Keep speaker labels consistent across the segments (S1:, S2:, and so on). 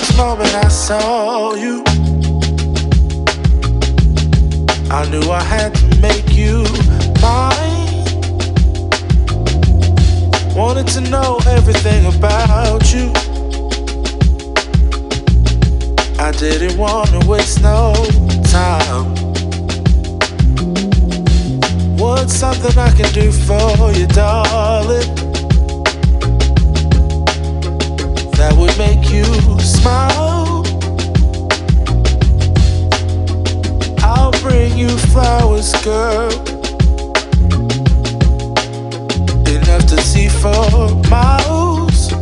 S1: first moment I saw you, I knew I had to make you mine. Wanted to know everything about you. I didn't want to waste no time. What's something I can do for you, darling, that would make you smile? I'll bring you flowers, girl, enough to see for miles.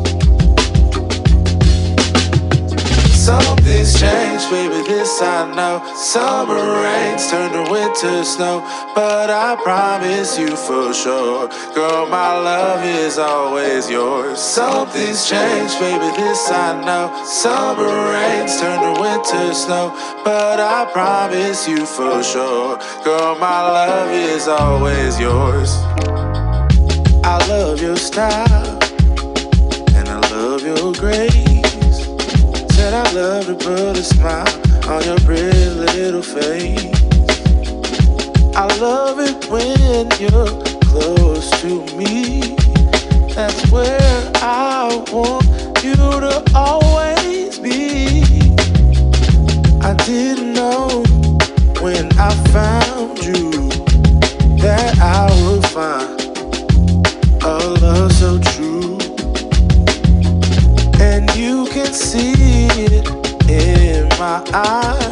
S1: Something's changed, baby, this I know. Summer rains turn to winter snow, but I promise you for sure, girl, my love is always yours. Something's changed, baby, this I know. Summer rains turn to winter snow, but I promise you for sure, girl, my love is always yours. I love your style, and I love your grace. Said I love to put a smile on your pretty little face. I love it when you're close to me. That's where I want you to always be. I didn't know when I found you that I would find a love so true. And you can see it in my eyes.